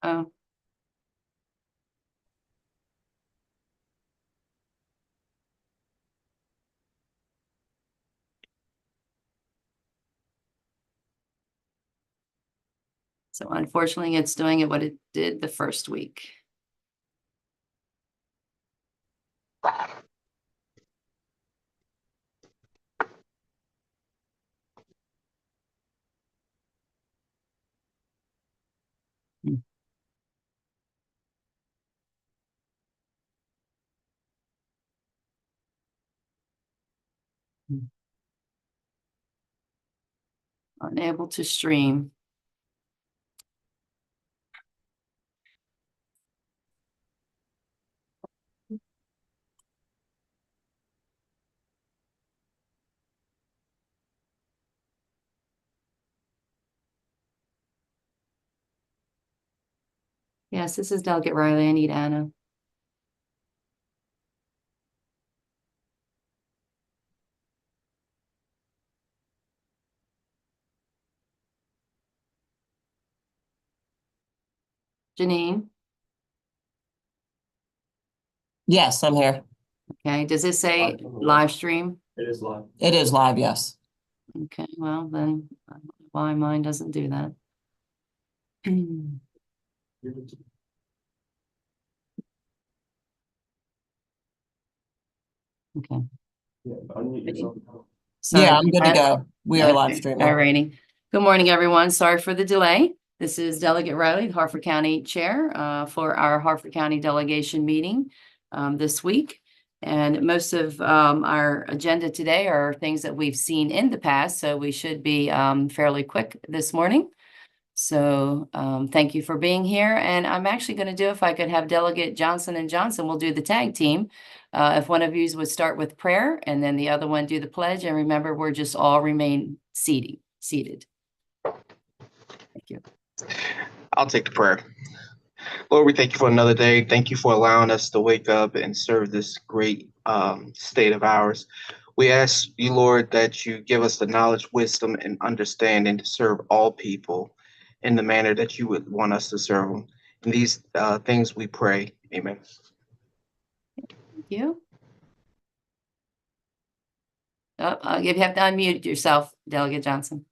Oh. So unfortunately, it's doing it what it did the first week. Unable to stream. Yes, this is Delegate Riley. I need Anna. Janine. Yes, I'm here. Okay, does it say live stream? It is live. It is live, yes. Okay, well then, I don't know why mine doesn't do that. Okay. Yeah, unmute yourself. Sorry Yeah, I'm good to about that. go. We are live Okay, streaming. all righty. Good morning, everyone. Sorry for the delay. This is Delegate Riley, the Harford County Chair, for our Harford County delegation meeting this week. And most of our agenda today are things that we've seen in the past, so we should be fairly quick this morning. So thank you for being here. And I'm actually going to do, if I could have Delegate Johnson and Johnson, we'll do the tag team. If one of you would start with prayer and then the other one do the pledge. And remember, we're just all remain seated. Thank you. I'll take the prayer. Lord, we thank you for another day. Thank you for allowing us to wake up and serve this great state of ours. We ask you, Lord, that you give us the knowledge, wisdom, and understanding to serve all people in the manner that you would want us to serve them. In these things we pray. Amen. Thank you. Oh, you have to unmute yourself, Delegate Johnson.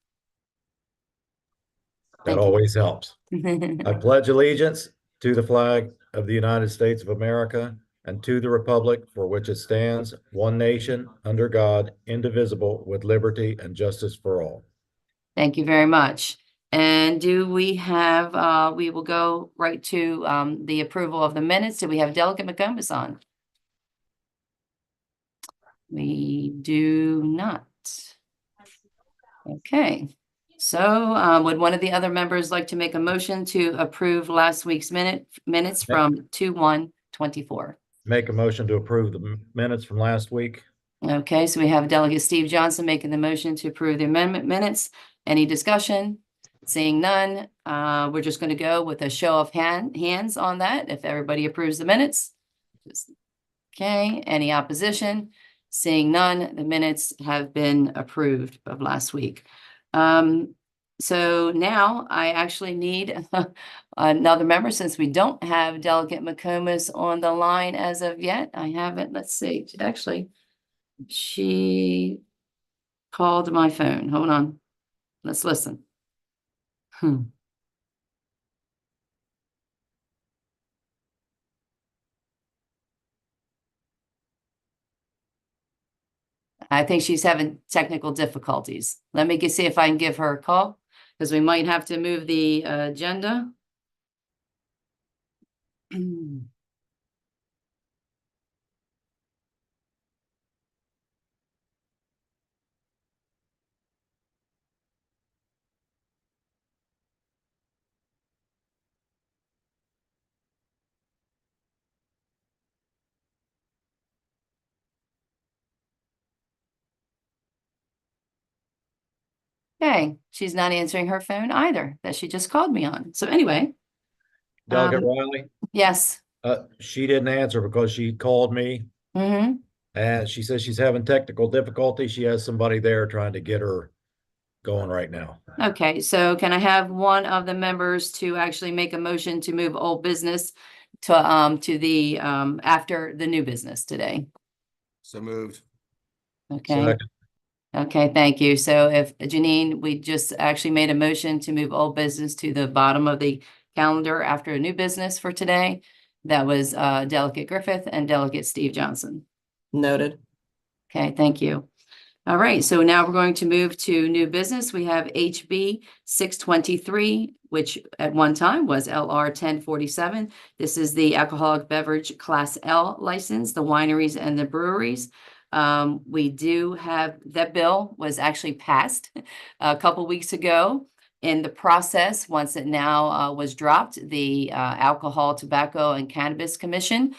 That always helps. you. I pledge allegiance to the flag of the United States of America and to the republic for which it stands, one nation, under God, indivisible, with liberty and justice for all. Thank you very much. And do we have, we will go right to the approval of the minutes. Do we have Delegate McComas on? We do not. Okay. So would one of the other members like to make a motion to approve last week's minutes from 2/1/24? Make a motion to approve the minutes from last week. Okay, so we have Delegate Steve Johnson making the motion to approve the amendment minutes. Any discussion? Seeing none, we're just going to go with a show of hands on that, if everybody approves the minutes. Okay, any opposition? Seeing none, the minutes have been approved of last week. So now I actually need another member, since we don't have Delegate McComas on the line as of yet. I haven't, let's see, actually, she called my phone. Hold on. Let's listen. I think she's having technical difficulties. Let me see if I can give her a call, because we might have to move the agenda. Okay, she's not answering her phone either, that she just called me on. So anyway. Delegate Riley, Yes. she didn't answer because she called me and she says she's having technical difficulty. She has somebody there trying to get her going right now. Okay, so can I have one of the members to actually make a motion to move old business to the after the new business today? So moved. Okay. Second. Okay, thank you. So if Janine, we just actually made a motion to move old business to the bottom of the calendar after a new business for today. That was Delegate Griffith and Delegate Steve Johnson. Noted. Okay, thank you. All right, so now we're going to move to new business. We have HB 623, which at one time was LR 1047. This is the alcoholic beverage class L license, the wineries and the breweries. We do have, that bill was actually passed a couple weeks ago. In the process, once it now was dropped, the Alcohol, Tobacco, and Cannabis Commission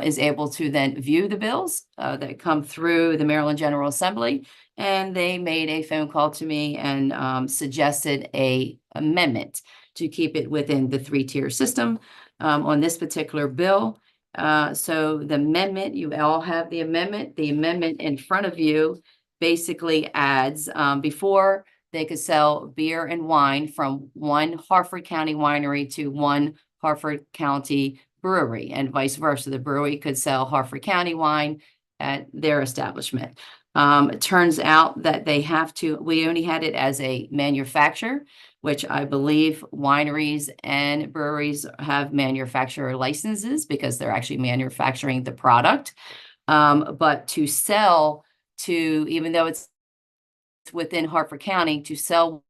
is able to then view the bills that come through the Maryland General Assembly. And they made a phone call to me and suggested a amendment to keep it within the three-tier system on this particular bill. So the amendment, you all have the amendment. The amendment in front of you basically adds, before they could sell beer and wine from one Harford County winery to one Harford County brewery, and vice versa. The brewery could sell Harford County wine at their establishment. It turns out that they have to, we only had it as a manufacturer, which I believe wineries and breweries have manufacturer licenses because they're actually manufacturing the product. But to sell to, even though it's within Harford County, to sell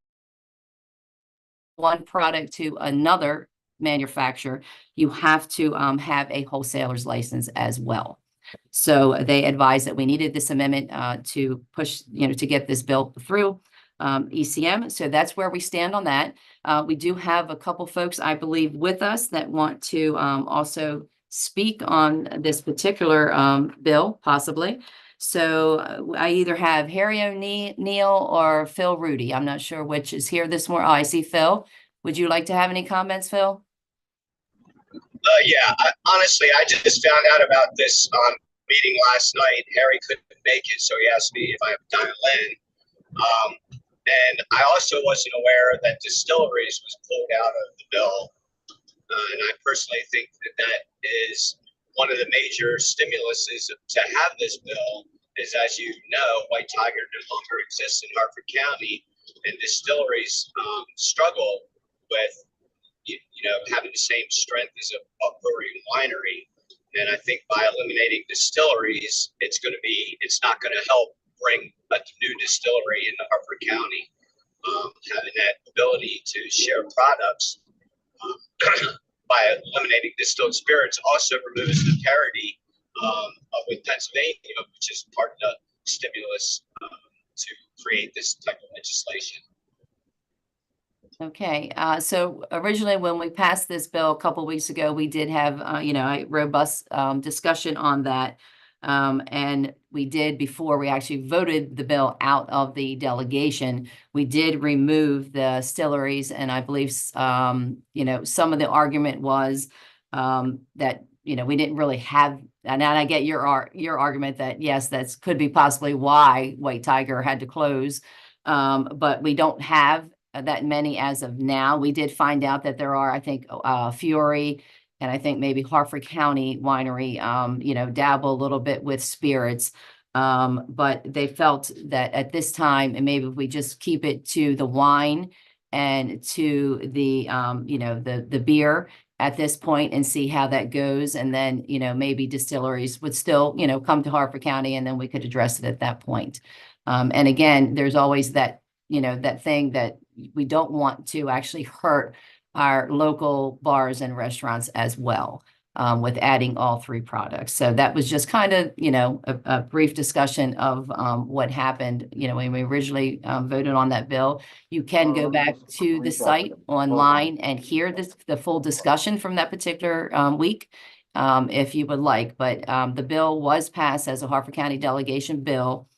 one product to another manufacturer, you have to have a wholesaler's license as well. So they advised that we needed this amendment to push, to get this bill through ECM. So that's where we stand on that. We do have a couple folks, I believe, with us that want to also speak on this particular bill, possibly. So I either have Harry O'Neill or Phil Rudy. I'm not sure which is here this morning. Oh, I see Phil. Would you like to have any comments, Phil? Honestly, I just found out about this meeting last night. Harry couldn't make it, so he asked me if I would dial in. And I also wasn't aware that distilleries was pulled out of the bill. And I personally think that is one of the major stimuluses to have this bill is, as you know, White Tiger no longer exists in Harford County, and distilleries struggle with having the same strength as a brewery and winery. And I think by eliminating distilleries, it's not going to help bring a new distillery into Harford County. Having that ability to share products by eliminating distilled spirits also removes the parity with Pennsylvania, which is part of the stimulus to create this type of legislation. Okay, so originally when we passed this bill a couple weeks ago, we did have, a robust discussion on that. And we did, before we actually voted the bill out of the delegation, we did remove the distilleries. And I believe, some of the argument was that, we didn't really have, and I get your argument that, yes, that could be possibly why White Tiger had to close. But we don't have that many as of now. We did find out that there are, I think, Fury and I think maybe Harford County Winery, dabble a little bit with spirits. But they felt that at this time, and maybe if we just keep it to the wine and to the, the beer at this point and see how that goes. And then, maybe distilleries would still, come to Harford County, and then we could address it at that point. And again, there's always that, that thing that we don't want to actually hurt our local bars and restaurants as well, with adding all three products. So that was just kind of, a brief discussion of what happened, when we originally voted on that bill. You can go back to the site online and hear the full discussion from that particular week, if you would like. But the bill was passed as a Harford County delegation bill.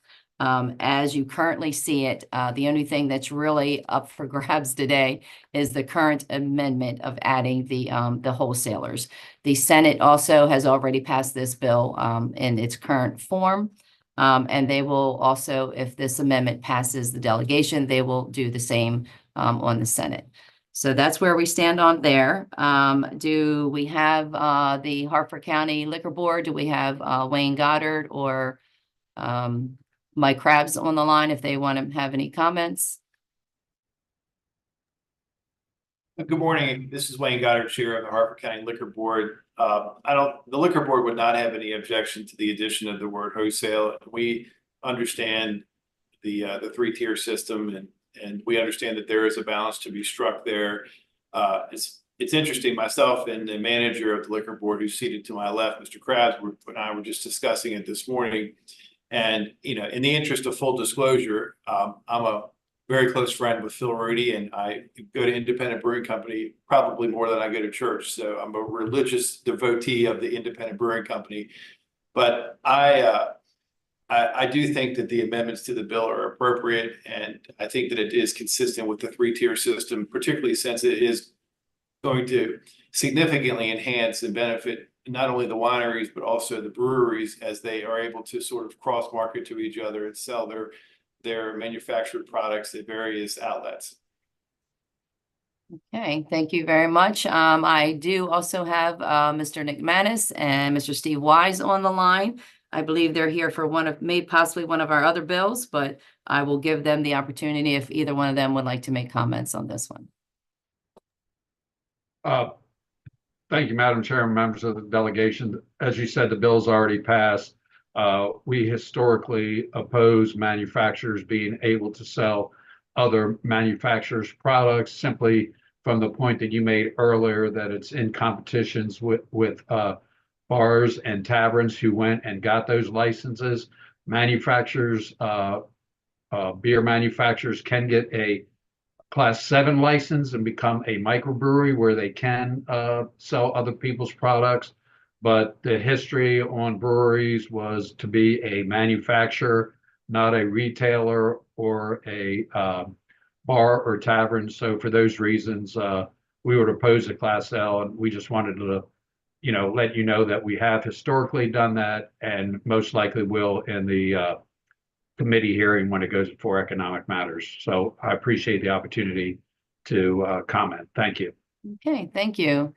As you currently see it, the only thing that's really up for grabs today is the current amendment of adding the wholesalers. The Senate also has already passed this bill in its current form. And they will also, if this amendment passes the delegation, they will do the same on the Senate. So that's where we stand on there. Do we have the Harford County Liquor Board? Do we have Wayne Goddard or Mike Krabs on the line if they want to have any comments? Good morning. This is Wayne Goddard, Chair of the Harford County Liquor Board. The Liquor Board would not have any objection to the addition of the word wholesale. We understand the three-tier system, and we understand that there is a balance to be struck there. It's interesting. Myself and the manager of the Liquor Board, who's seated to my left, Mr. Krabs, and I were just discussing it this morning. And in the interest of full disclosure, I'm a very close friend with Phil Rudy, and I go to Independent Brewing Company probably more than I go to church. So I'm a religious devotee of the Independent Brewing Company. But I do think that the amendments to the bill are appropriate, and I think that it is consistent with the three-tier system, particularly since it is going to significantly enhance and benefit not only the wineries, but also the breweries as they are able to sort of cross-market to each other and sell their manufactured products at various outlets. Okay, thank you very much. I do also have Mr. Nick Manis and Mr. Steve Wise on the line. I believe they're here for possibly one of our other bills, but I will give them the opportunity if either one of them would like to make comments on this one. Thank you, Madam Chair and members of the delegation. As you said, the bill's already passed. We historically oppose manufacturers being able to sell other manufacturers' products simply from the point that you made earlier that it's in competitions with bars and taverns who went and got those licenses. Manufacturers, beer manufacturers can get a Class 7 license and become a microbrewery where they can sell other people's products. But the history on breweries was to be a manufacturer, not a retailer or a bar or tavern. So for those reasons, we would oppose the Class L, and we just wanted to, let you know that we have historically done that and most likely will in the committee hearing when it goes before Economic Matters. So I appreciate the opportunity to comment. Thank you. Okay, thank you.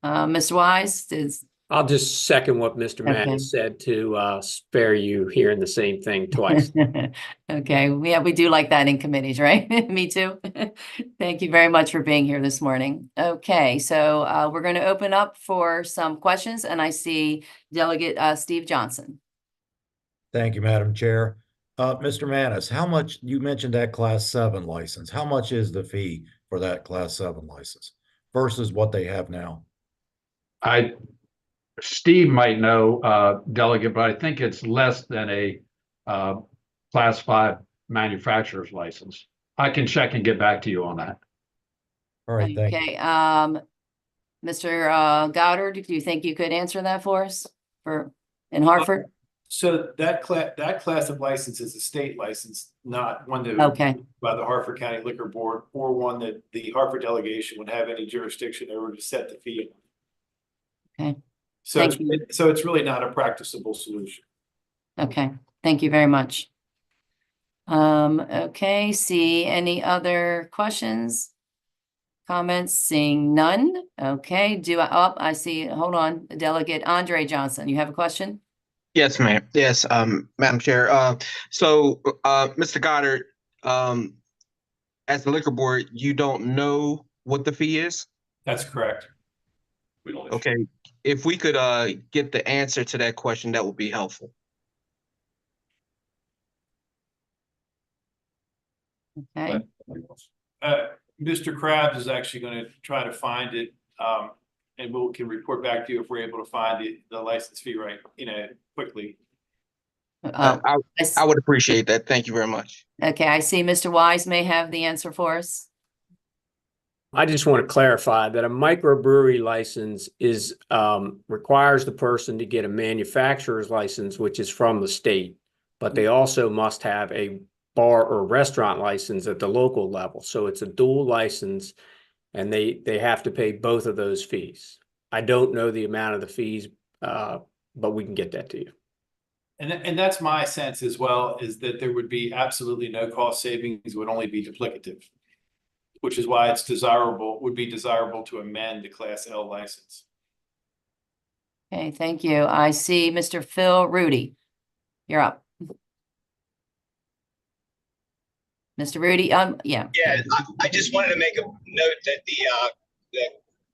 Mr. Wise, I'll just second what Mr. Manis said to spare you hearing the same thing twice. Okay, we do like that in committees, right? Me too. Thank you very much for being here this morning. Okay, so we're going to open up for some questions, and I see Delegate Steve Johnson. Thank you, Madam Chair. Mr. Manis, how much, you mentioned that Class 7 license. How much is the fee for that Class 7 license versus what they have now? Steve might know, Delegate, but I think it's less than a Class 5 manufacturer's license. I can check and get back to you on that. All right, thank you. Okay, Mr. Goddard, do you think you could answer that for us in Harford? So that class of license is a state license, not one that by the Harford County Liquor Board or one that the Harford delegation would have any jurisdiction over to set the fee. Okay. So it's really not a practicable solution. Okay, thank you very much. Okay, see any other questions? Comments? Seeing none. Okay, I see, hold on, Delegate Andre Johnson, you have a question? Yes, ma'am. Yes, Madam Chair. Mr. Goddard, as the liquor board, you don't know what the fee is? That's correct. We don't. Okay. If we could get the answer to that question, that would be helpful. Okay. Mr. Krabs is actually going to try to find it, and we can report back to you if we're able to find the license fee right, quickly. I would appreciate that. Thank you very much. Okay, I see Mr. Wise may have the answer for us. I just want to clarify that a microbrewery license requires the person to get a manufacturer's license, which is from the state, but they also must have a bar or restaurant license at the local level. So it's a dual license, and they have to pay both of those fees. I don't know the amount of the fees, but we can get that to you. And that's my sense as well, is that there would be absolutely no cost savings, it would only be duplicative. Which is why it's would be desirable to amend the Class L license. Okay, thank you. I see Mr. Phil Rudy. You're up. Mr. Rudy, yeah. Yeah, I just wanted to make a note that the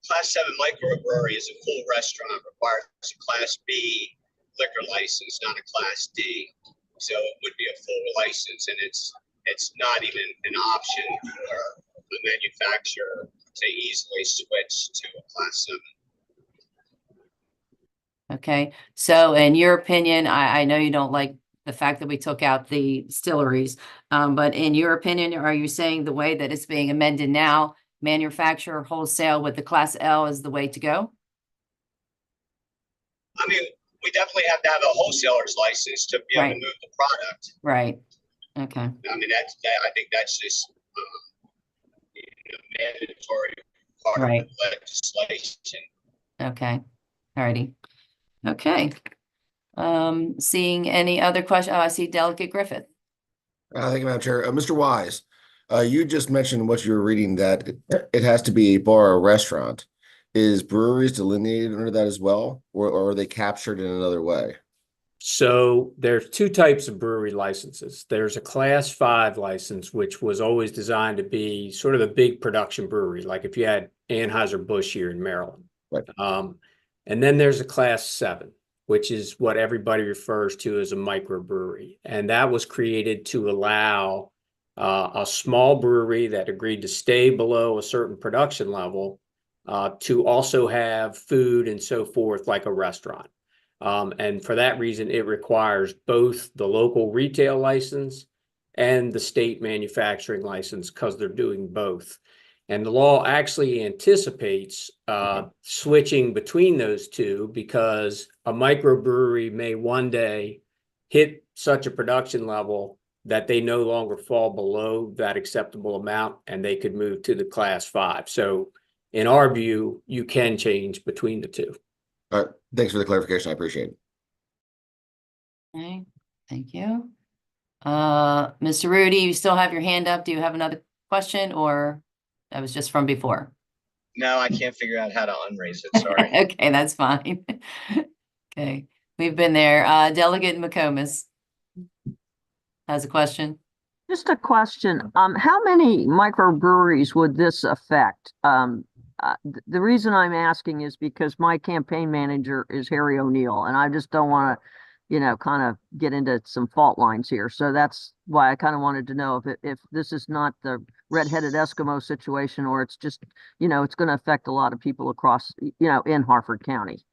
Class 7 microbrewery is a full restaurant, requires a Class B liquor license, not a Class D. So it would be a full license, and it's not even an option for the manufacturer to easily switch to a Class 7. Okay, so in your opinion, I know you don't like the fact that we took out the distilleries, but in your opinion, are you saying the way that it's being amended now, manufacturer wholesale with the Class L is the way to go? I mean, we definitely have to have a wholesaler's license to be able to move the product. Right. Okay. I mean, I think that's just mandatory part of the legislation. Okay. Alrighty. Okay. Seeing any other question? Oh, I see Delegate Griffith. Thank you, Madam Chair. Mr. Wise, you just mentioned what you were reading, that it has to be a bar or restaurant. Is breweries delineated under that as well, or are they captured in another way? So there's two types of brewery licenses. There's a Class 5 license, which was always designed to be sort of the big production brewery, like if you had Anheuser-Busch here in Maryland. Right. And then there's a Class 7, which is what everybody refers to as a microbrewery. And that was created to allow a small brewery that agreed to stay below a certain production level to also have food and so forth like a restaurant. And for that reason, it requires both the local retail license and the state manufacturing license because they're doing both. And the law actually anticipates switching between those two because a microbrewery may one day hit such a production level that they no longer fall below that acceptable amount and they could move to the Class 5. So in our view, you can change between the two. All right, thanks for the clarification. I appreciate it. Okay, thank you. Mr. Rudy, you still have your hand up. Do you have another question, or that was just from before? No, I can't figure out how to unraise it. Sorry. Okay, that's fine. Okay, we've been there. Delegate McComas has a question. Just a question. How many microbreweries would this affect? The reason I'm asking is because my campaign manager is Harry O'Neill, and I just don't want to, kind of get into some fault lines here. So that's why I kind of wanted to know if this is not the redheaded Eskimo situation, or it's just, it's going to affect a lot of people across, in Harford County.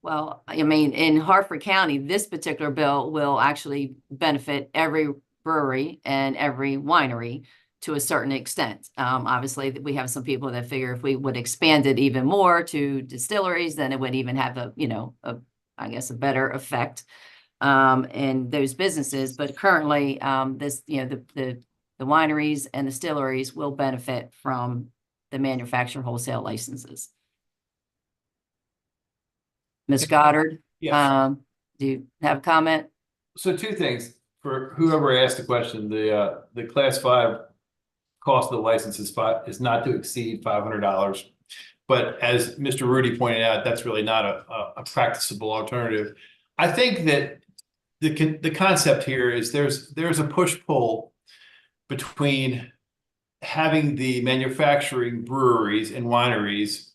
Well, I mean, in Harford County, this particular bill will actually benefit every brewery and every winery to a certain extent. Obviously, we have some people that figure if we would expand it even more to distilleries, then it would even have I guess, a better effect in those businesses. But currently, the wineries and distilleries will benefit from the manufacturer wholesale licenses. Ms. Goddard, Yes. do you have a comment? So two things for whoever asked the question. The Class 5 cost of the license is not to exceed $500. But as Mr. Rudy pointed out, that's really not a practicable alternative. I think that the concept here is there's a push-pull between having the manufacturing breweries and wineries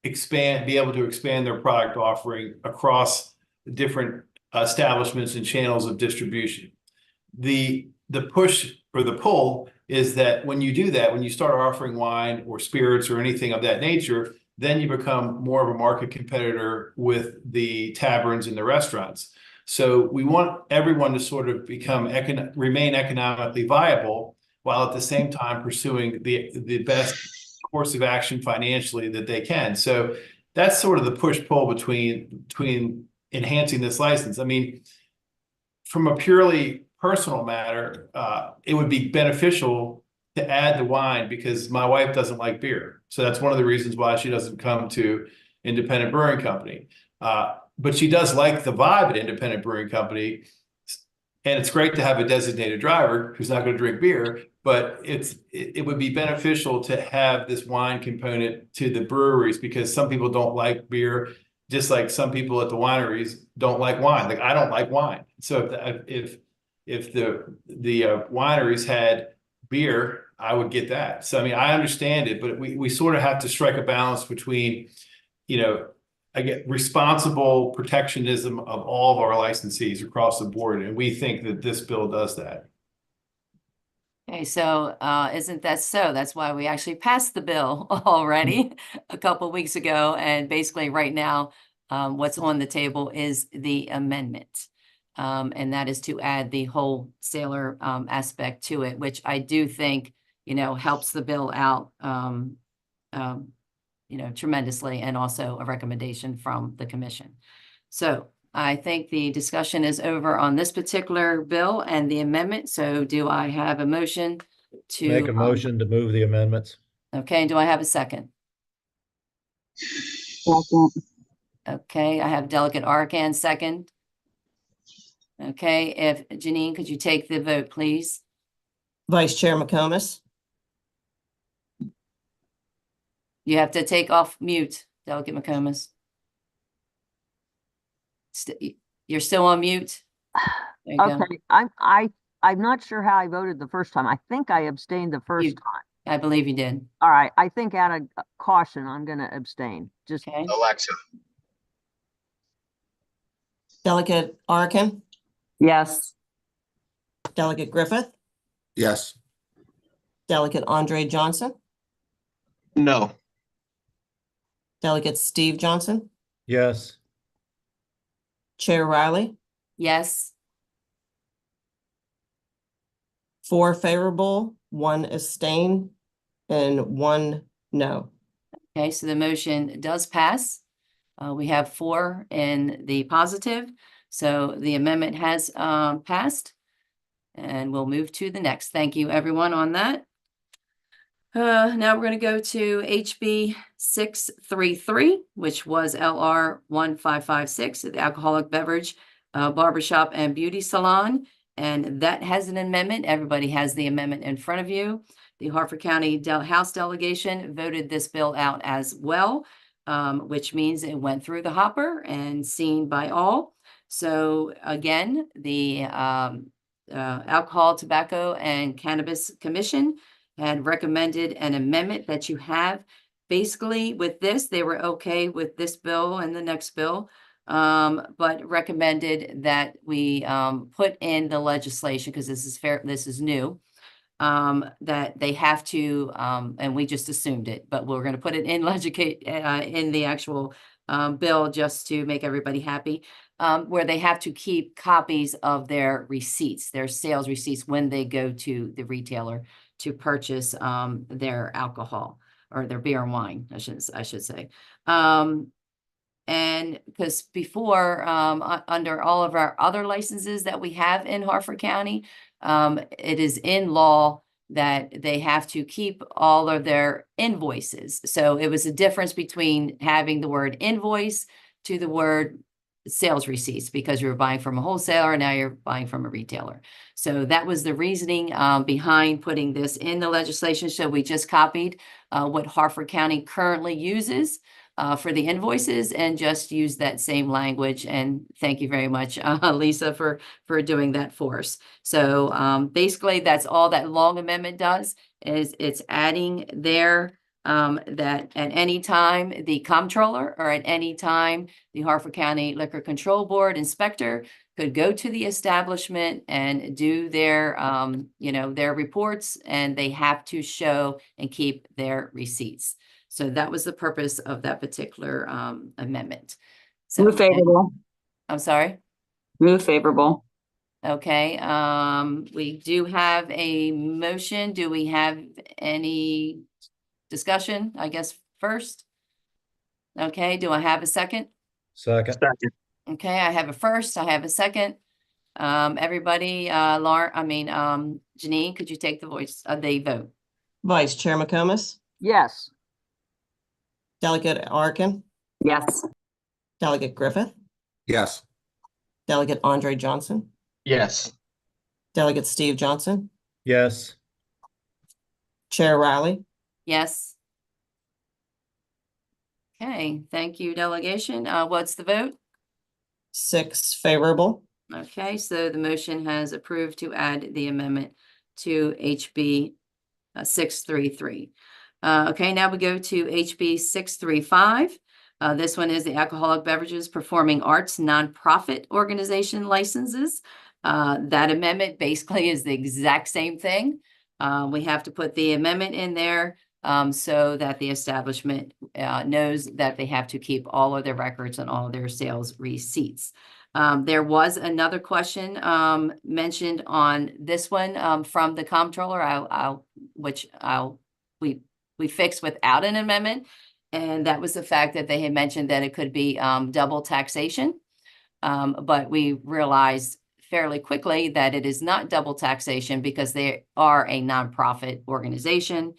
be able to expand their product offering across different establishments and channels of distribution. The push or the pull is that when you do that, when you start offering wine or spirits or anything of that nature, then you become more of a market competitor with the taverns and the restaurants. So we want everyone to sort of remain economically viable while at the same time pursuing the best course of action financially that they can. So that's sort of the push-pull between enhancing this license. I mean, from a purely personal matter, it would be beneficial to add the wine because my wife doesn't like beer. So that's one of the reasons why she doesn't come to Independent Brewing Company. but she does like the vibe at Independent Brewing Company. And it's great to have a designated driver who's not going to drink beer, but it would be beneficial to have this wine component to the breweries, because some people don't like beer, just like some people at the wineries don't like wine. Like I don't like wine. So if the wineries had beer, I would get that. So I mean, I understand it, but we sort of have to strike a balance between, again, responsible protectionism of all of our licensees across the board, and we think that this bill does that. Okay, so isn't that so? That's why we actually passed the bill already a couple weeks ago. And basically right now, what's on the table is the amendment. And that is to add the wholesaler aspect to it, which I do think, helps the bill out, tremendously, and also a recommendation from the commission. So I think the discussion is over on this particular bill and the amendment. So do I have a motion to Make a motion to move the amendments. Okay, do I have a second? Okay, I have Delegate Arkan second. Okay, if Janine, could you take the vote, please? Vice Chair McComas, You have to take off mute, Delegate McComas. You're still on mute? There you go. Okay, I'm not sure how I voted the first time. I think I abstained the first time. I believe you did. All right, I think out of caution, I'm gonna abstain. Just Okay, Alexa. Delegate Arkin, yes. Delegate Griffith, Yes. Delegate Andre Johnson, No. Delegate Steve Johnson, Yes. Chair Riley, yes, 4 favorable, 1 abstain, and 1 no. okay, so the motion does pass. We have 4 in the positive, so the amendment has passed. And we'll move to the next. Thank you, everyone, on that. Now we're going to go to HB 633, which was LR 1556, the Alcoholic Beverage Barbershop and Beauty Salon. And that has an amendment. Everybody has the amendment in front of you. The Harford County House delegation voted this bill out as well, which means it went through the hopper and seen by all. So again, the Alcohol, Tobacco, and Cannabis Commission had recommended an amendment that you have. Basically, with this, they were okay with this bill and the next bill, but recommended that we put in the legislation, because this is new, that they have to, and we just assumed it, but we're going to put it in in the actual bill just to make everybody happy, where they have to keep copies of their receipts, their sales receipts, when they go to the retailer to purchase their alcohol, or their beer and wine, I should say. And because before, under all of our other licenses that we have in Harford County, it is in law that they have to keep all of their invoices. So it was a difference between having the word invoice to the word sales receipts, because you were buying from a wholesaler and now you're buying from a retailer. So that was the reasoning behind putting this in the legislation. So we just copied what Harford County currently uses for the invoices, and just use that same language. And thank you very much, Lisa, for doing that for us. So basically, that's all that long amendment does, is it's adding there that at any time the comptroller, or at any time the Harford County Liquor Control Board inspector, could go to the establishment and do their their reports, and they have to show and keep their receipts. So that was the purpose of that particular amendment. So, Move favorable. I'm sorry. Move favorable. Okay, we do have a motion. Do we have any discussion, I guess, first? Okay, do I have a second? Second. Okay, I have a first, I have a second. Everybody, Janine, could you take the vote? Vice Chair McComas, Yes. Delegate Arkin, Yes. Delegate Griffith, Yes. Delegate Andre Johnson, Yes. Delegate Steve Johnson, Yes. Chair Riley, Yes. Okay, thank you, delegation. What's the vote? 6 favorable. Okay, so the motion has approved to add the amendment to HB 633. Okay, now we go to HB 635. This one is the Alcoholic Beverages Performing Arts Nonprofit Organization licenses. That amendment basically is the exact same thing. We have to put the amendment in there so that the establishment knows that they have to keep all of their records and all of their sales receipts. There was another question mentioned on this one from the comptroller. We fixed without an amendment, and that was the fact that they had mentioned that it could be double taxation. But we realized fairly quickly that it is not double taxation because they are a nonprofit organization.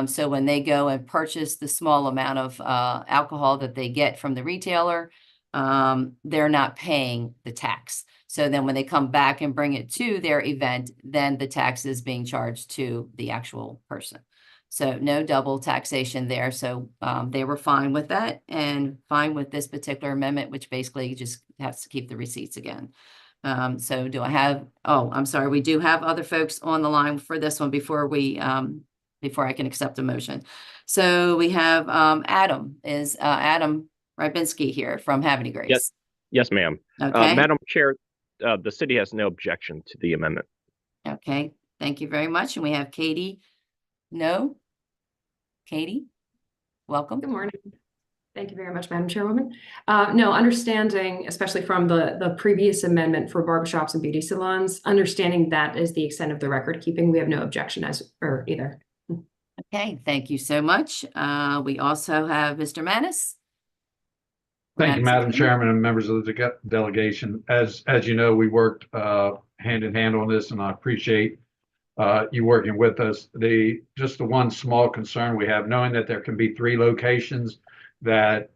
So when they go and purchase the small amount of alcohol that they get from the retailer, they're not paying the tax. So then when they come back and bring it to their event, then the tax is being charged to the actual person. So no double taxation there. So they were fine with that and fine with this particular amendment, which basically just has to keep the receipts again. So do I have, oh, I'm sorry, we do have other folks on the line for this one before I can accept a motion. So we have Adam Rybinski here from Havany Grace. Yes. Yes, ma'am. Okay. Madam Chair, the city has no objection to the amendment. Okay, thank you very much. And we have Katie. No? Katie, welcome. Good morning. Thank you very much, Madam Chairwoman. No, understanding, especially from the previous amendment for barbershops and beauty salons, understanding that is the extent of the record keeping, we have no objection either. Okay, thank you so much. We also have Mr. Manis. Thank you, Madam Chairman and members of the delegation. As you know, we worked hand in hand on this, and I appreciate you working with us. Just the one small concern we have, knowing that there can be 3 locations, that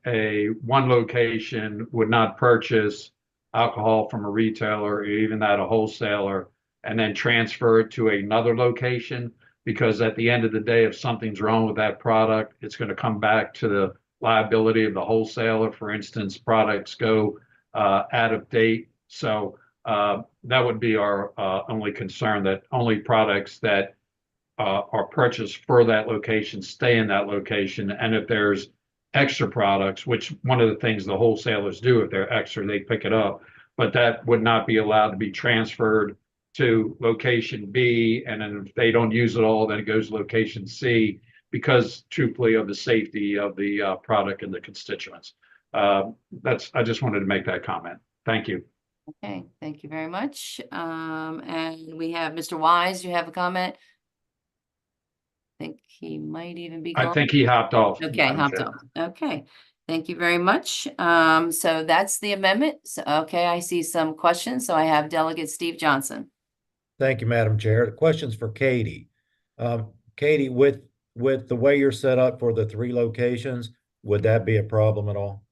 one location would not purchase alcohol from a retailer or even that a wholesaler and then transfer it to another location, because at the end of the day, if something's wrong with that product, it's going to come back to the liability of the wholesaler. For instance, products go out of date. So that would be our only concern, that only products that are purchased for that location stay in that location. And if there's extra products, which one of the things the wholesalers do, if they're extra, they pick it up, but that would not be allowed to be transferred to location B. And then if they don't use it all, then it goes to location C, because truthfully of the safety of the product and the constituents. I just wanted to make that comment. Thank you. Okay, thank you very much. And we have Mr. Wise, you have a comment? I think he might even be gone. I think he hopped off. Okay, hopped off. Okay, thank you very much. So that's the amendment. So, okay, I see some questions. So I have Delegate Steve Johnson. Thank you, Madam Chair. The question's for Katie. Katie, with the way you're set up for the 3 locations, would that be a problem at all?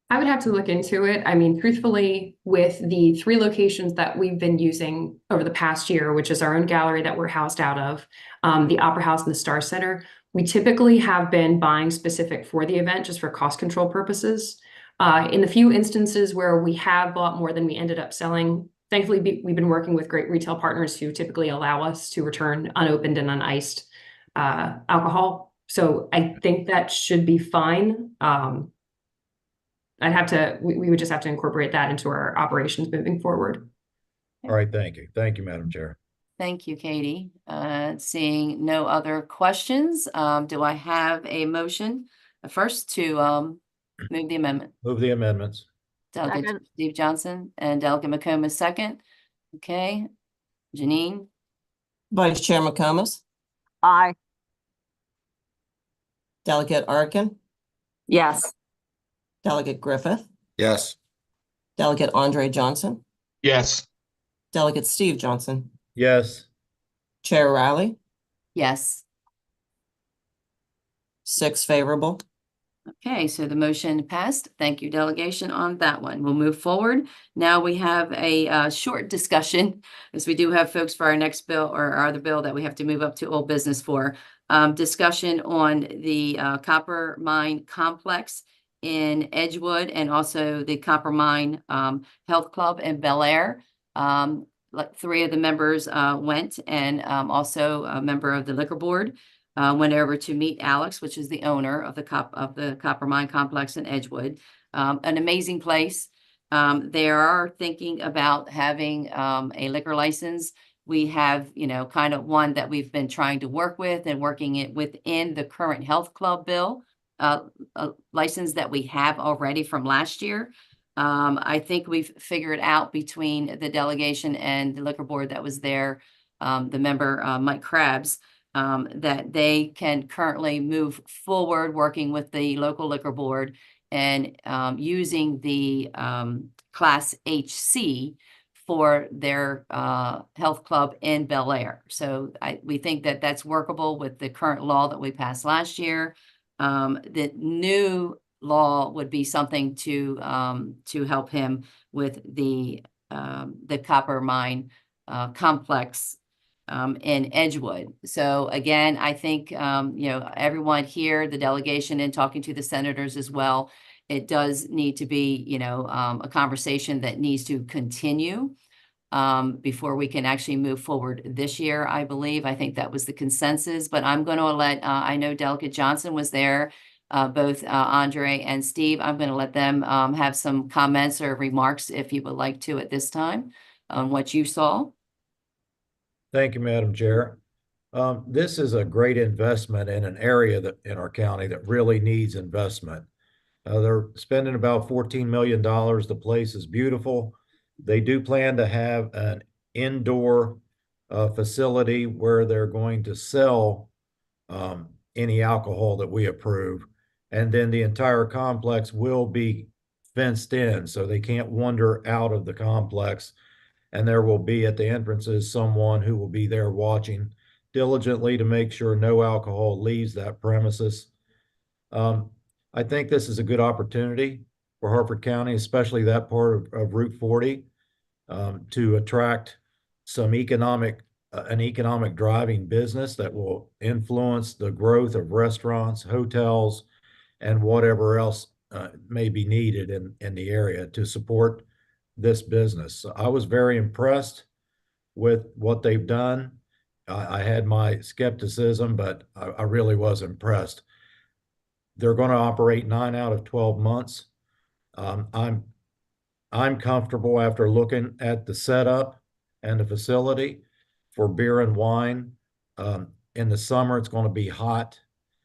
I would have to look into it. I mean, truthfully, with the 3 locations that we've been using over the past year, which is our own gallery that we're housed out of, the Opera House and the Star Center, we typically have been buying specific for the event just for cost control purposes. In the few instances where we have bought more than we ended up selling, thankfully, we've been working with great retail partners who typically allow us to return unopened and uniced alcohol. So I think that should be fine. We would just have to incorporate that into our operations moving forward. All right, thank you. Thank you, Madam Chair. Thank you, Katie. Seeing no other questions, do I have a motion first to move the amendment? Move the amendments. Delegate Second. Steve Johnson and Delegate McComas second. Okay, Janine, Vice Chair McComas, Aye. Delegate Arkin, Yes. Delegate Griffith, Yes. Delegate Andre Johnson, Yes. Delegate Steve Johnson, Yes. Chair Riley, yes. 6 favorable. Okay, so the motion passed. Thank you, delegation, on that one. We'll move forward. Now we have a short discussion, as we do have folks for our next bill or our other bill that we have to move up to old business for. Discussion on the copper mine complex in Edgewood and also the copper mine health club in Bel Air. Like 3 of the members went, and also a member of the liquor board. Went over to meet Alex, which is the owner of the copper mine complex in Edgewood. An amazing place. They are thinking about having a liquor license. We have, you know, kind of one that we've been trying to work with and working it within the current health club bill, a license that we have already from last year. I think we've figured out between the delegation and the liquor board that was there, the member Mike Krabs, that they can currently move forward working with the local liquor board and using the Class HC for their health club in Bel Air. So we think that that's workable with the current law that we passed last year. The new law would be something to help him with the copper mine complex in Edgewood. So again, I think, you know, everyone here, the delegation, and talking to the senators as well, it does need to be, you know, a conversation that needs to continue before we can actually move forward this year, I believe. I think that was the consensus, but I'm going to let, I know Delegate Johnson was there, both Andre and Steve. I'm going to let them have some comments or remarks if you would like to at this time on what you saw. Thank you, Madam Chair. This is a great investment in an area that in our county that really needs investment. They're spending about $14 million. The place is beautiful. They do plan to have an indoor facility where they're going to sell any alcohol that we approve. And then the entire complex will be fenced in, so they can't wander out of the complex. And there will be at the entrances someone who will be there watching diligently to make sure no alcohol leaves that premises. I think this is a good opportunity for Harford County, especially that part of Route 40, to attract some an economic driving business that will influence the growth of restaurants, hotels, and whatever else may be needed in the area to support this business. So I was very impressed with what they've done. I had my skepticism, but I really was impressed. They're going to operate 9 out of 12 months. I'm comfortable after looking at the setup and the facility for beer and wine. In the summer, it's going to be hot.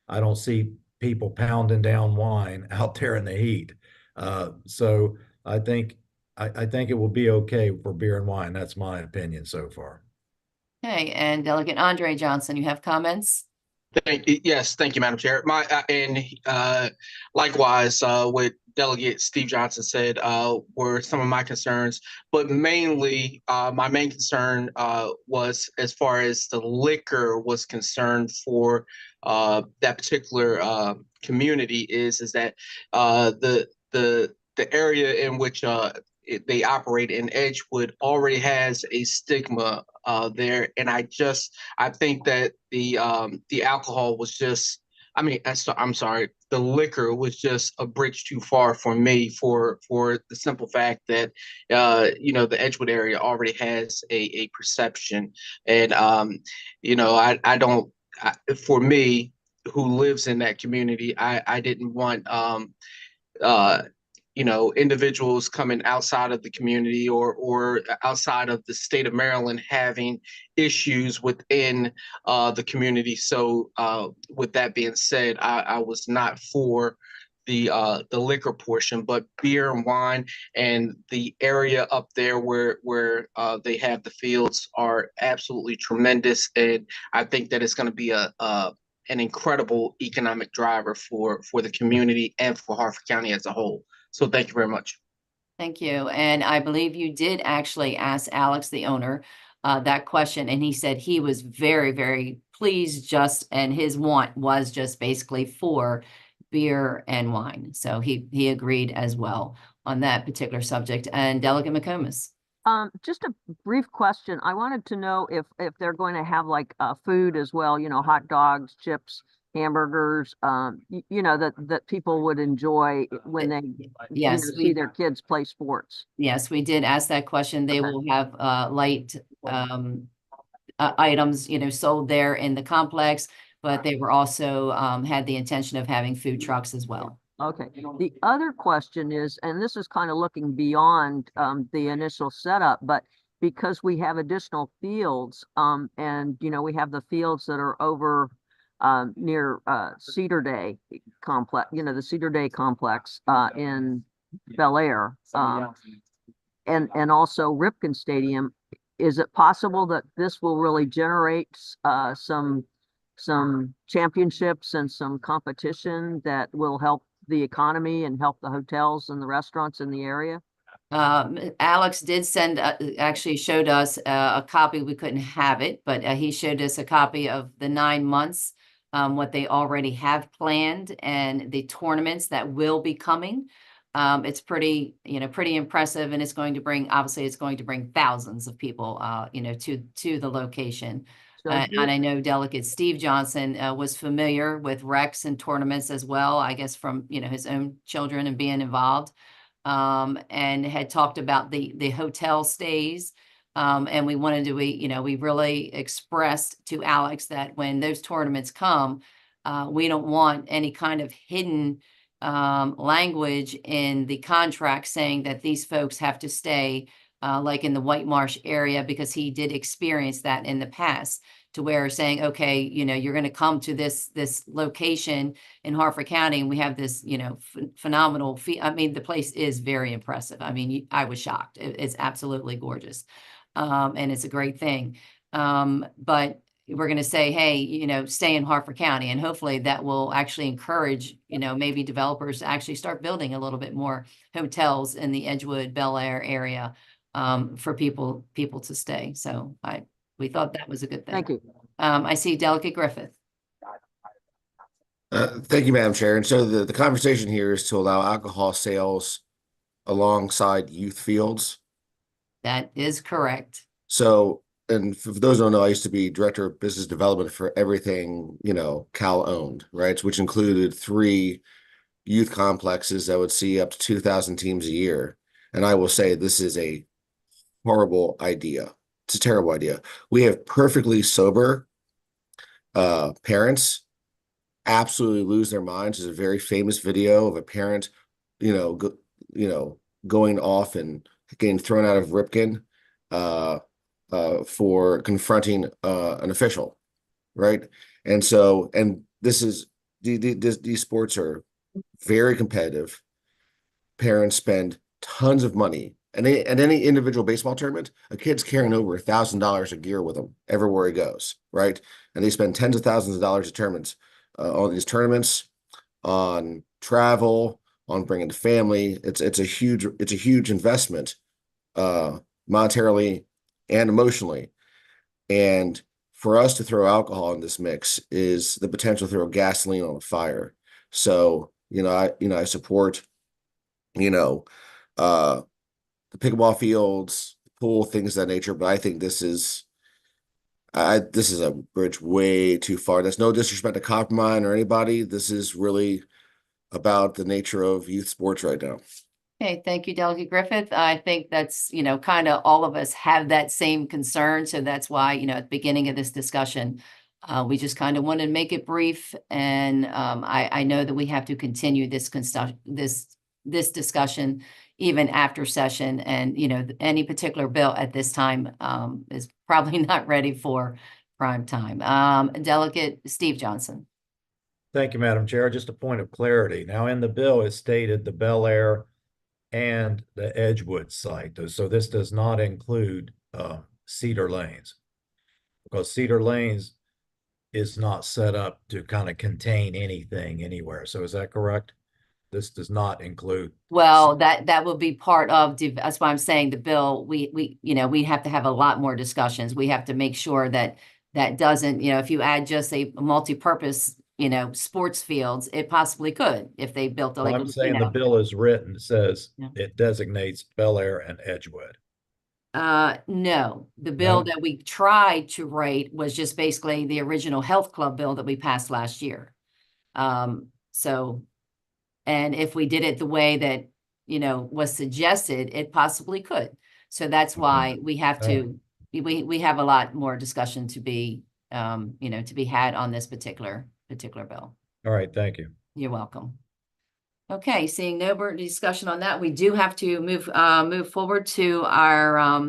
I don't see people pounding down wine out there in the heat. So I think it will be okay for beer and wine. That's my opinion so far. Okay, and Delegate Andre Johnson, you have comments? Yes, thank you, Madam Chair. Likewise, what Delegate Steve Johnson said were some of my concerns, but mainly my main concern was as far as the liquor was concerned for that particular community is that the area in which they operate in Edgewood already has a stigma there, and I think that the alcohol was just, I'm sorry, the liquor was just a bridge too far for me for the simple fact that the Edgewood area already has a perception, and for me, who lives in that community, I didn't want individuals coming outside of the community or outside of the state of Maryland having issues within the community. So with that being said, I was not for the liquor portion, but beer and wine and the area up there where they have the fields are absolutely tremendous. And I think that it's going to be an incredible economic driver for the community and for Harford County as a whole. So thank you very much. Thank you. And I believe you did actually ask Alex, the owner, that question, and he said he was very, very pleased and his want was just basically for beer and wine. So he agreed as well on that particular subject. And Delegate McComas. Just a brief question. I wanted to know if they're going to have like food as well, you know, hot dogs, chips, hamburgers, you know, that people would enjoy when they Yes, see their kids play sports. Yes, we did ask that question. They Okay. will have light items, you know, sold there in the complex, but they were also had the intention of having food trucks as well. Okay. The other question is, and this is kind of looking beyond the initial setup, but because we have additional fields, and you know, we have the fields that are over near Cedar Day complex, you know, the Cedar Day complex in Bel Air, and also Ripken Stadium. Is it possible that this will really generate some championships and some competition that will help the economy and help the hotels and the restaurants in the area? Alex did send, actually showed us a copy. We couldn't have it, but he showed us a copy of the 9 months, what they already have planned and the tournaments that will be coming. It's pretty, you know, pretty impressive, and it's going to bring, obviously it's going to bring thousands of people, you know, to the location. So And I know Delegate Steve Johnson was familiar with recs and tournaments as well, I guess from, you know, his own children and being involved, and had talked about the hotel stays. And we wanted to, you know, we really expressed to Alex that when those tournaments come, we don't want any kind of hidden language in the contract saying that these folks have to stay like in the White Marsh area, because he did experience that in the past, to where saying, okay, you know, you're going to come to this location in Harford County, and we have this, you know, phenomenal fee. I mean, the place is very impressive. I mean, I was shocked. It's absolutely gorgeous, and it's a great thing. But we're going to say, hey, you know, stay in Harford County, and hopefully that will actually encourage, you know, maybe developers to actually start building a little bit more hotels in the Edgewood, Bel Air area, for people to stay. So we thought that was a good thing. thank you. I see Delegate Griffith. Thank you, Madam Chair. And so the conversation here is to allow alcohol sales alongside youth fields. That is correct. So, and for those who don't know, I used to be director of business development for everything, you know, Cal owned, right? Which included 3 youth complexes that would see up to 2,000 teams a year. And I will say this is a horrible idea. It's a terrible idea. We have perfectly sober parents absolutely lose their minds. There's a very famous video of a parent, you know, going off and getting thrown out of Ripken for confronting an official, right? And so, and this is these sports are very competitive. Parents spend tons of money. And at any individual baseball tournament, a kid's carrying over $1,000 of gear with them everywhere he goes, right? And they spend tens of thousands of dollars of tournaments on these tournaments, on travel, on bringing the family. It's a huge investment, monetarily and emotionally. And for us to throw alcohol in this mix is the potential to throw gasoline on a fire. So, I support, the pickleball fields, pool, things of that nature. But I think this is a bridge way too far. That's no disrespect to Coppermine or anybody. This is really about the nature of youth sports right now. Okay, thank you, Delegate Griffith. I think that's, kind of all of us have that same concern. So that's why, at the beginning of this discussion, we just kind of wanted to make it brief. And I know that we have to continue this discussion even after session. And, any particular bill at this time is probably not ready for prime time. Delegate Steve Johnson. Thank you, Madam Chair. Just a point of clarity. Now, in the bill, it stated the Bel Air and the Edgewood site. So this does not include Cedar Lanes, because Cedar Lanes is not set up to kind of contain anything anywhere. So is that correct? This does not include. Well, that will be part of, that's why I'm saying the bill, we have to have a lot more discussions. We have to make sure that doesn't, if you add just a multi-purpose sports fields, it possibly could if they built Well, I'm saying the bill is written, it says Yeah. it designates Bel Air and Edgewood. No, the bill No? that we tried to write was just basically the original health club bill that we passed last year. So, and if we did it the way that, was suggested, it possibly could. So that's why we have to, we have a lot more discussion to be, to be had on this particular bill. All right, thank you. You're welcome. Okay, seeing no more discussion on that, we do have to move forward to our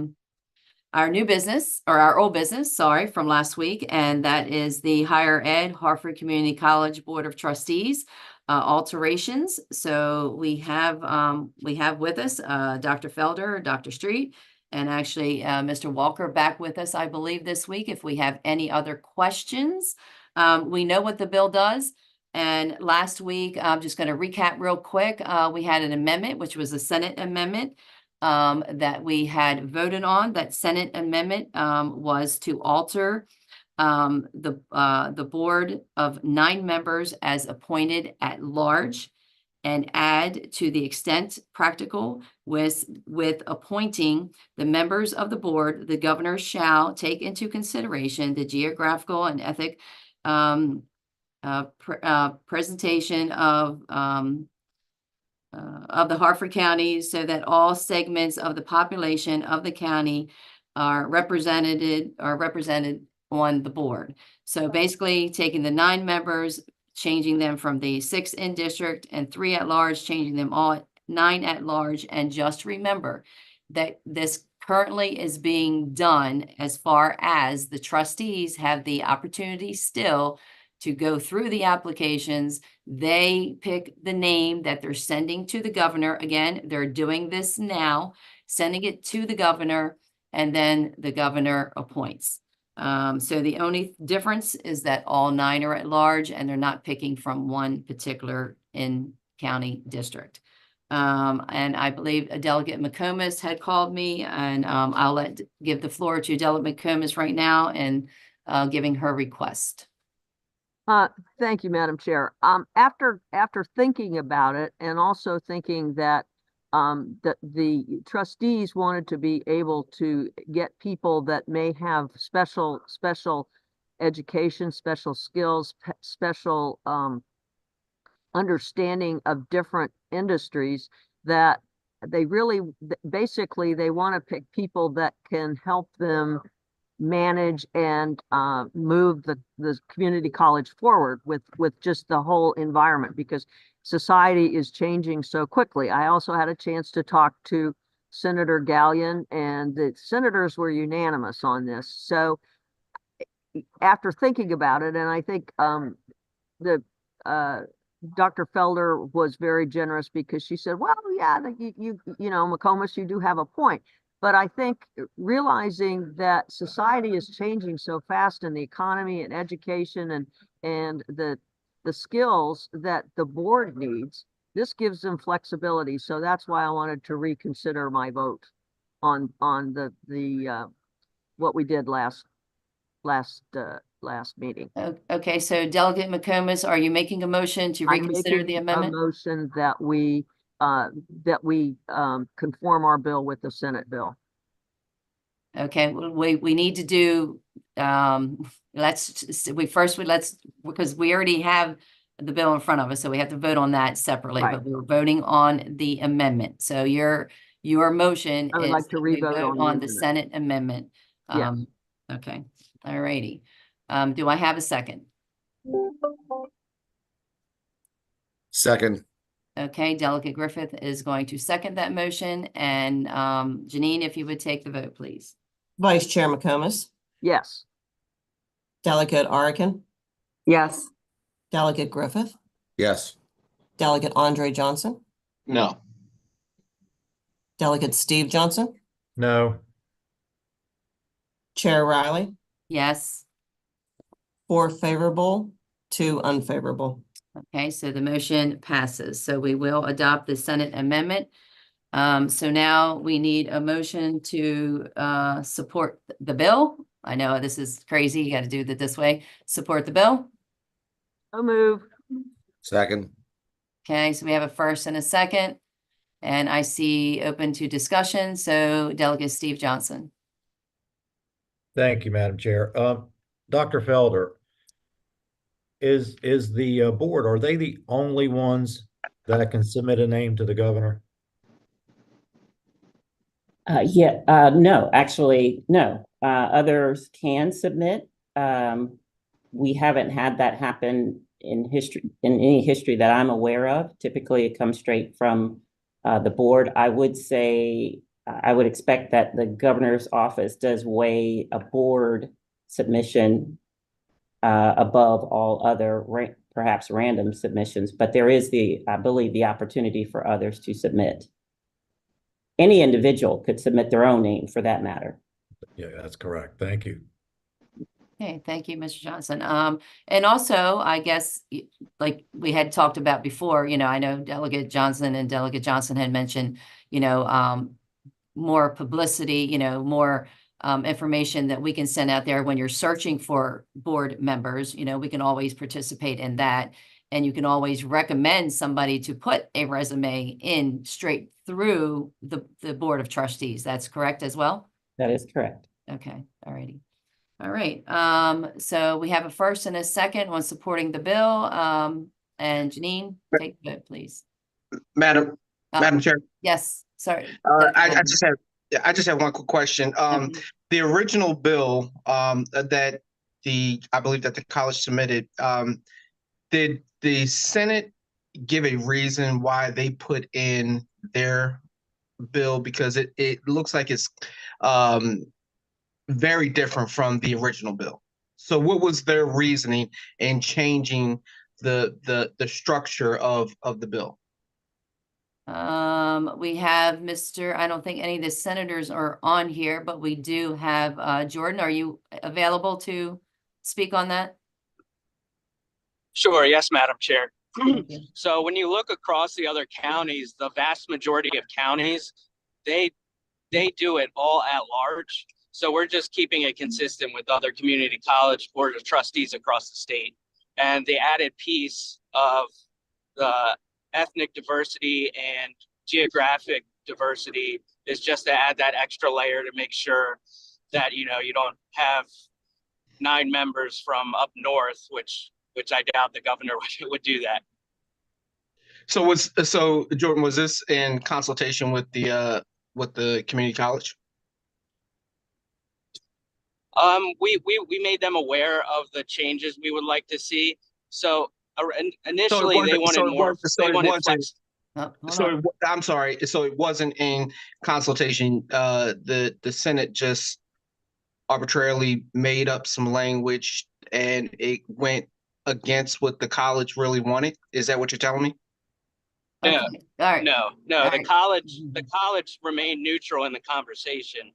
new business, or our old business, sorry, from last week, and that is the Higher Ed Harford Community College Board of Trustees alterations. So we have with us Dr. Felder, Dr. Street, and actually Mr. Walker back with us, I believe, this week. If we have any other questions, we know what the bill does. And last week, I'm just going to recap real quick. We had an amendment, which was a Senate amendment that we had voted on. That Senate amendment was to alter the board of 9 members as appointed at large, and add, to the extent practical, with appointing the members of the board, the governor shall take into consideration the geographical and ethnic presentation of the Harford County, so that all segments of the population of the county are represented on the board. So basically taking the 9 members, changing them from the 6 in district and 3 at large, changing them all 9 at large. And just remember that this currently is being done as far as the trustees have the opportunity still to go through the applications. They pick the name that they're sending to the governor. Again, they're doing this now, sending it to the governor, and then the governor appoints. So the only difference is that all 9 are at large, and they're not picking from one particular in-county district. And I believe a Delegate McComas had called me, and I'll give the floor to Delegate McComas right now and giving her request. Thank you, Madam Chair. After thinking about it, and also thinking that the trustees wanted to be able to get people that may have special education, special skills, special understanding of different industries, that they really basically they want to pick people that can help them manage and move the community college forward with just the whole environment, because society is changing so quickly. I also had a chance to talk to Senator Gallion, and the senators were unanimous on this. So after thinking about it, and I think Dr. Felder was very generous, because she said, well, yeah, you know, McComas, you do have a point. But I think realizing that society is changing so fast, in the economy and education and the skills that the board needs, this gives them flexibility. So that's why I wanted to reconsider my vote on the what we did last meeting. Okay, so Delegate McComas, are you making a motion to reconsider the amendment? A motion that we conform our bill with the Senate bill. Okay, we need to do, because we already have the bill in front of us, so we have to vote on that separately, Right. But we're voting on the amendment. So your motion I would is like to that we re-vote vote on the Senate amendment. Yes. Okay, all righty. Do I have a second? Second. Okay, Delegate Griffith is going to second that motion, and Janine, if you would take the vote, please. Vice Chair McComas, Yes. Delegate Arikan, Yes. Delegate Griffith, Yes. Delegate Andre Johnson, No. Delegate Steve Johnson, No. Chair Riley, Yes. 4 favorable, 2 unfavorable. Okay, so the motion passes. So we will adopt the Senate amendment. So now we need a motion to support the bill. I know this is crazy. You got to do it this way. Support the bill. So move. Second. Okay, so we have a first and a second, and I see open to discussion. So Delegate Steve Johnson. Thank you, Madam Chair. Dr. Felder, is the board, are they the only ones that can submit a name to the governor? No, actually, no. Others can submit. We haven't had that happen in any history that I'm aware of. Typically, it comes straight from the board. I would say, I would expect that the governor's office does weigh a board submission above all other perhaps random submissions, but there is I believe, the opportunity for others to submit. Any individual could submit their own name for that matter. Yeah, that's correct. Thank you. Okay, thank you, Mr. Johnson. And also, I guess, like we had talked about before, I know Delegate Johnson and Delegate Johnson had mentioned, more publicity, more information that we can send out there when you're searching for board members. We can always participate in that. And you can always recommend somebody to put a resume in straight through the Board of Trustees. That's correct as well? That is correct. Okay, all righty. All right, so we have a first and a second on supporting the bill. And Janine, take the vote, please. Madam Chair. Yes, sorry. I just have one quick question. The original bill that I believe that the college submitted, did the Senate give a reason why they put in their bill? Because it looks like it's very different from the original bill. So what was their reasoning in changing the structure of the bill? We have I don't think any of the senators are on here, but we do have Jordan. Are you available to speak on that? Sure. Yes, Madam Chair. So when you look across the other counties, the vast majority of counties, they do it all at large. So we're just keeping it consistent with other community college board of trustees across the state. And the added piece of the ethnic diversity and geographic diversity is just to add that extra layer to make sure that, you don't have 9 members from up north, which I doubt the governor would do that. So Jordan, was this in consultation with the community college? We made them aware of the changes we would like to see. So initially they wanted more. I'm sorry. So it wasn't in consultation. The Senate just arbitrarily made up some language and it went against what the college really wanted. Is that what you're telling me? Okay. All right. No. All the college remained neutral in the conversation.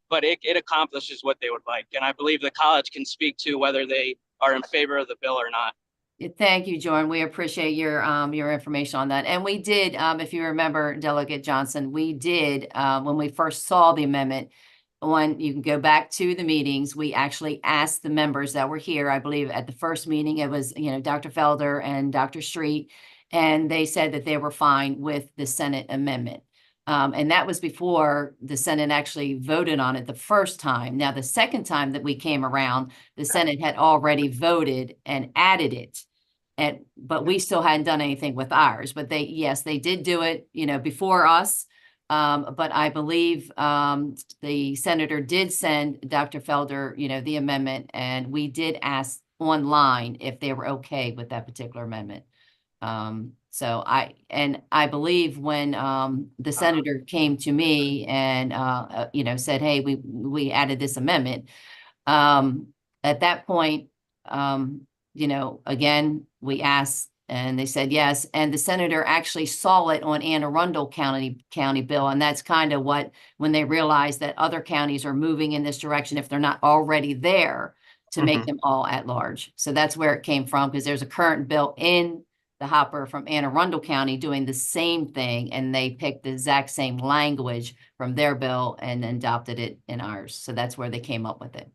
But it accomplishes what they would like. And I believe the college can speak to whether they are in favor of the bill or not. Thank you, Jordan. We appreciate your information on that. And we did, if you remember, Delegate Johnson, we did, when we first saw the amendment, when you can go back to the meetings, we actually asked the members that were here. I believe at the first meeting, it was, Dr. Felder and Dr. Street, and they said that they were fine with the Senate amendment. And that was before the Senate actually voted on it the first time. Now, the second time that we came around, the Senate had already voted and added it. But we still hadn't done anything with ours. But they did do it, before us. But I believe the senator did send Dr. Felder, the amendment, and we did ask online if they were okay with that particular amendment. So I believe when the senator came to me and said, hey, we added this amendment, at that point, again, we asked and they said yes. And the senator actually saw it on Anne Arundel County bill. And that's kind of when they realized that other counties are moving in this direction, if they're not already there, to make them all at large. So that's where it came from, because there's a current bill in the hopper from Anne Arundel County doing the same thing, and they picked the exact same language from their bill and adopted it in ours. So that's where they came up with it.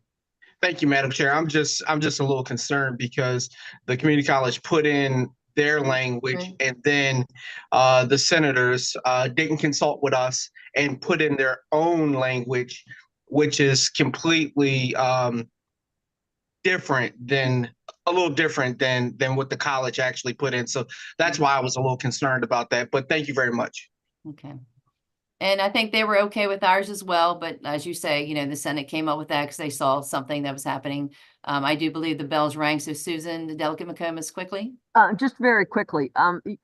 Thank you, Madam Chair. I'm just a little concerned because the community college put in their language and then the senators didn't consult with us and put in their own language, which is completely a little different than what the college actually put in. So that's why I was a little concerned about that. But thank you very much. Okay. And I think they were okay with ours as well, but as you say, you know, the Senate came up with that because they saw something that was happening. I do believe the bells rang. So Susan, the Delegate McComas, quickly. Just very quickly,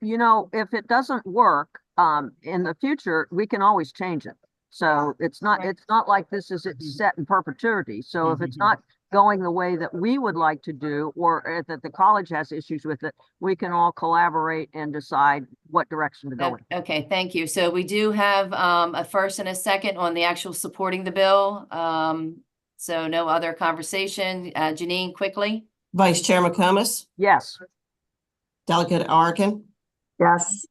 you know, if it doesn't work, in the future, we can always change it. So it's not like this is set in perpetuity. So if it's not going the way that we would like to do, or that the college has issues with it, we can all collaborate and decide what direction to go in. Okay, thank you. So we do have a first and a second on the actual supporting the bill. So no other conversation. Janine, quickly. Vice Chair McComas, Yes. Delegate Arkin, Yes.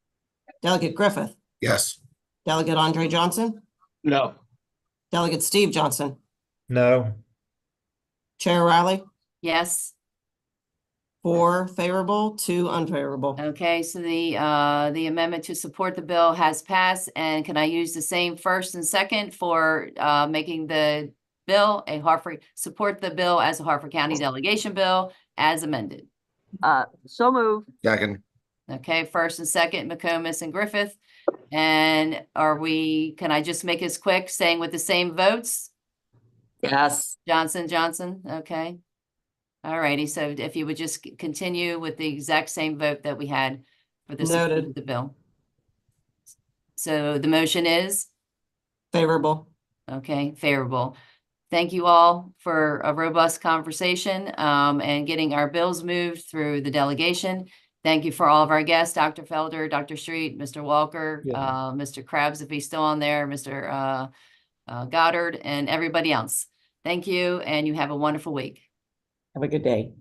Delegate Griffith, Yes. Delegate Andre Johnson, No. Delegate Steve Johnson, No. Chair Riley, Yes. 4 favorable, 2 unfavorable. Okay, so the amendment to support the bill has passed. And can I use the same first and second for making the bill support the bill as a Harford County delegation bill as amended? So moved. Second. Okay, first and second, McComas and Griffith. And can I just make this quick, saying with the same votes? Yes. Johnson, okay. All righty, so if you would just continue with the exact same vote that we had for the support of the bill. So the motion is? Favorable. Okay, favorable. Thank you all for a robust conversation and getting our bills moved through the delegation. Thank you for all of our guests, Dr. Felder, Dr. Street, Mr. Walker, Mr. Krebs, if he's still on there, Mr. Goddard, and everybody else. Thank you, and you have a wonderful week. Have a good day.